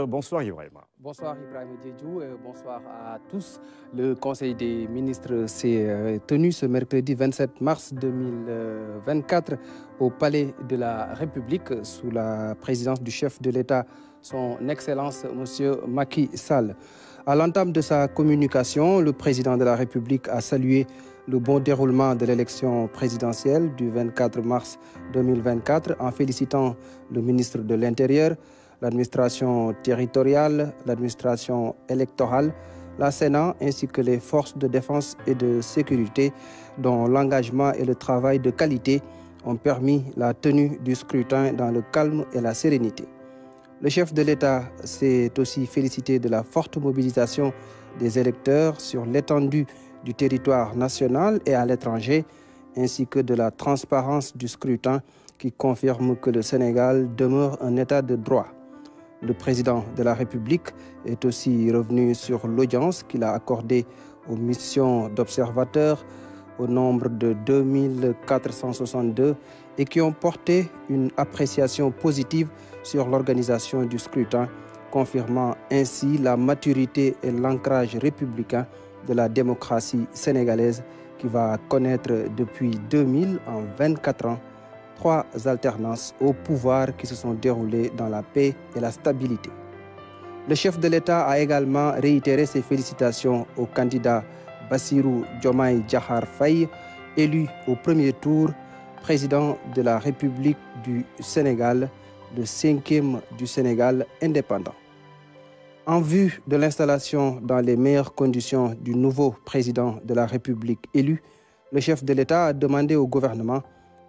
Bonsoir Ibrahim. Bonsoir Ibrahim Diédhiou et bonsoir à tous. Le Conseil des ministres s'est tenu ce mercredi 27 mars 2024 au Palais de la République sous la présidence du chef de l'État, son Excellence M. Macky Sall. À l'entame de sa communication, le président de la République a salué le bon déroulement de l'élection présidentielle du 24 mars 2024 en félicitant le ministre de l'Intérieur, l'administration territoriale, l'administration électorale, la Sénat ainsi que les forces de défense et de sécurité dont l'engagement et le travail de qualité ont permis la tenue du scrutin dans le calme et la sérénité. Le chef de l'État s'est aussi félicité de la forte mobilisation des électeurs sur l'étendue du territoire national et à l'étranger, ainsi que de la transparence du scrutin qui confirme que le Sénégal demeure un État de droit. Le président de la République est aussi revenu sur l'audience qu'il a accordée aux missions d'observateurs au nombre de 2462 et qui ont porté une appréciation positive sur l'organisation du scrutin, confirmant ainsi la maturité et l'ancrage républicain de la démocratie sénégalaise qui va connaître depuis 2000 en 24 ans 3 alternances au pouvoir qui se sont déroulées dans la paix et la stabilité. Le chef de l'État a également réitéré ses félicitations au candidat Bassirou Diomaye Diakhar Faye, élu au premier tour président de la République du Sénégal, le 5e du Sénégal indépendant. En vue de l'installation dans les meilleures conditions du nouveau président de la République élu, le chef de l'État a demandé au gouvernement,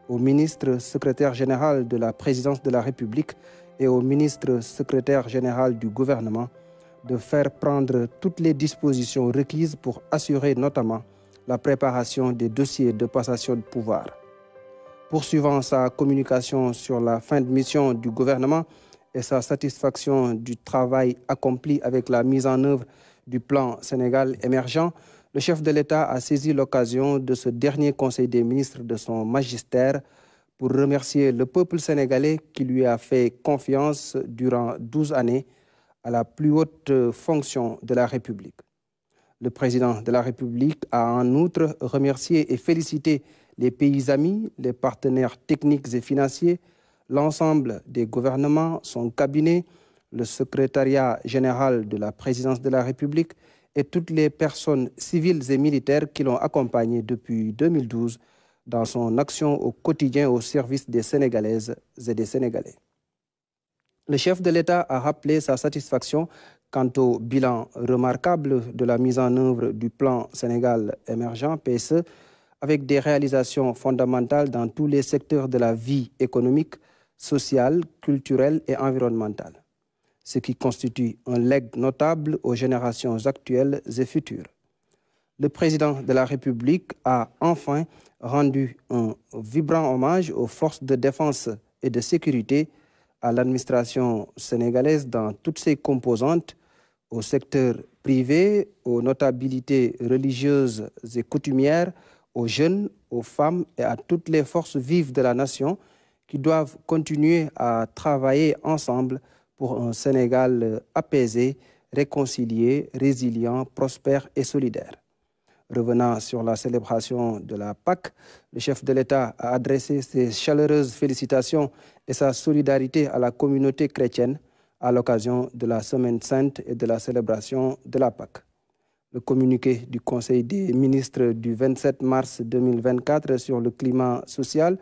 au ministre secrétaire général de la présidence de la République et au ministre secrétaire général du gouvernement de faire prendre toutes les dispositions requises pour assurer notamment la préparation des dossiers de passation de pouvoir. Poursuivant sa communication sur la fin de mission du gouvernement et sa satisfaction du travail accompli avec la mise en œuvre du plan Sénégal émergent, le chef de l'État a saisi l'occasion de ce dernier Conseil des ministres de son magistère pour remercier le peuple sénégalais qui lui a fait confiance durant 12 années à la plus haute fonction de la République. Le président de la République a en outre remercié et félicité les pays amis, les partenaires techniques et financiers, l'ensemble des gouvernements, son cabinet, le secrétariat général de la présidence de la République et toutes les personnes civiles et militaires qui l'ont accompagné depuis 2012 dans son action au quotidien au service des Sénégalaises et des Sénégalais. Le chef de l'État a rappelé sa satisfaction quant au bilan remarquable de la mise en œuvre du plan Sénégal émergent PSE avec des réalisations fondamentales dans tous les secteurs de la vie économique, sociale, culturelle et environnementale, ce qui constitue un legs notable aux générations actuelles et futures. Le président de la République a enfin rendu un vibrant hommage aux forces de défense et de sécurité, à l'administration sénégalaise dans toutes ses composantes, au secteur privé, aux notabilités religieuses et coutumières, aux jeunes, aux femmes et à toutes les forces vives de la nation qui doivent continuer à travailler ensemble pour un Sénégal apaisé, réconcilié, résilient, prospère et solidaire. Revenant sur la célébration de la Pâque, le chef de l'État a adressé ses chaleureuses félicitations et sa solidarité à la communauté chrétienne à l'occasion de la Semaine sainte et de la célébration de la Pâque. Le communiqué du Conseil des ministres du 27 mars 2024 sur le climat social,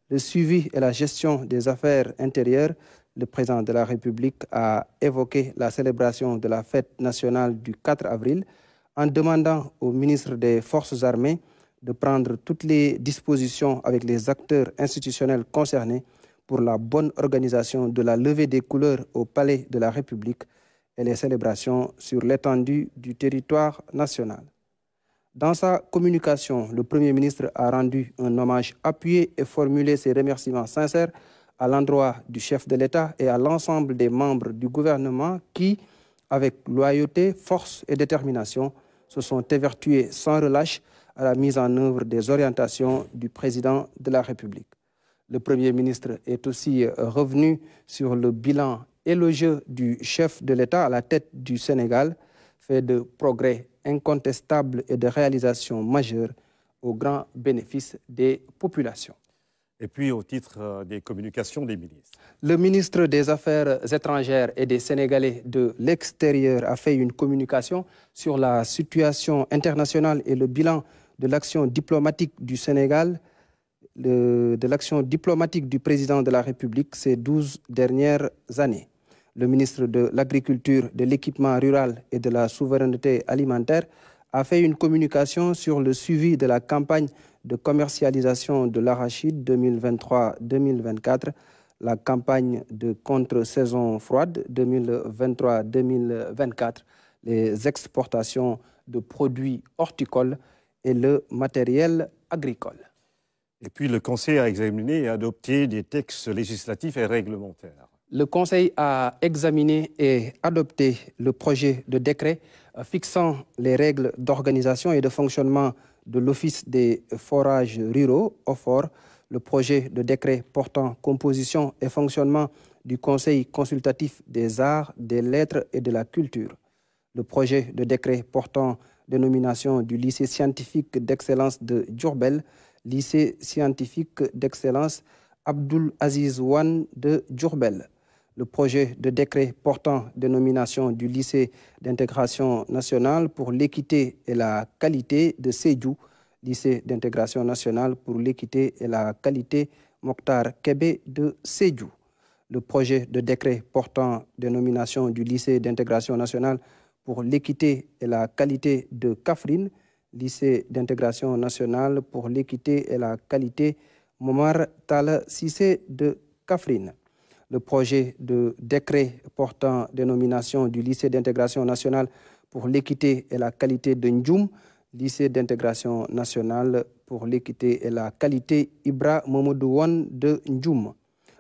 le suivi et la gestion des affaires intérieures, le président de la République a évoqué la célébration de la fête nationale du 4 avril en demandant au ministre des Forces armées de prendre toutes les dispositions avec les acteurs institutionnels concernés pour la bonne organisation de la levée des couleurs au Palais de la République et les célébrations sur l'étendue du territoire national. Dans sa communication, le Premier ministre a rendu un hommage appuyé et formulé ses remerciements sincères à l'endroit du chef de l'État et à l'ensemble des membres du gouvernement qui, avec loyauté, force et détermination, se sont évertués sans relâche à la mise en œuvre des orientations du président de la République. Le Premier ministre est aussi revenu sur le bilan et le jeu du chef de l'État à la tête du Sénégal fait de progrès incontestables et de réalisations majeures au grand bénéfice des populations. Et puis au titre des communications des ministres. Le ministre des Affaires étrangères et des Sénégalais de l'extérieur a fait une communication sur la situation internationale et le bilan de l'action diplomatique du Sénégal, de l'action diplomatique du président de la République ces 12 dernières années. Le ministre de l'Agriculture, de l'Équipement rural et de la Souveraineté alimentaire a fait une communication sur le suivi de la campagne de commercialisation de l'arachide 2023-2024, la campagne de contre-saison froide 2023-2024, les exportations de produits horticoles et le matériel agricole. Et puis le Conseil a examiné et adopté des textes législatifs et réglementaires. Le Conseil a examiné et adopté le projet de décret fixant les règles d'organisation et de fonctionnement de l'Office des forages ruraux, OFOR, le projet de décret portant composition et fonctionnement du Conseil consultatif des arts, des lettres et de la culture, le projet de décret portant dénomination du lycée scientifique d'excellence de Diourbel, lycée scientifique d'excellence Abdoul Aziz Wan de Diourbel, le projet de décret portant dénomination du lycée d'intégration nationale pour l'équité et la qualité de Sédhiou, lycée d'intégration nationale pour l'équité et la qualité Mokhtar Kébé de Sédhiou, le projet de décret portant dénomination du lycée d'intégration nationale pour l'équité et la qualité de Kaffrine, lycée d'intégration nationale pour l'équité et la qualité Momar Talla Cissé de Kaffrine, le projet de décret portant dénomination du lycée d'intégration nationale pour l'équité et la qualité de Ndjoum, lycée d'intégration nationale pour l'équité et la qualité Ibra Momodouane de Ndjoum,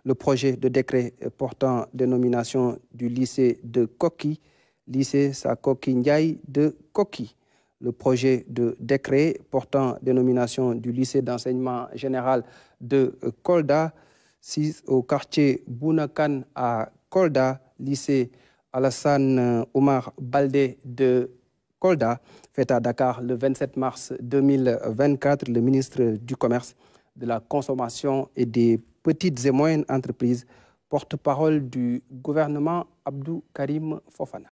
le projet de décret portant dénomination du lycée de Koki, lycée Sakoki Ndiaye de Koki, le projet de décret portant dénomination du lycée d'enseignement général de Kolda, au quartier Bounakan à Kolda, lycée Alassane Omar Baldé de Kolda, fait à Dakar le 27 mars 2024, le ministre du Commerce, de la Consommation et des petites et moyennes entreprises, porte-parole du gouvernement Abdou Karim Fofana.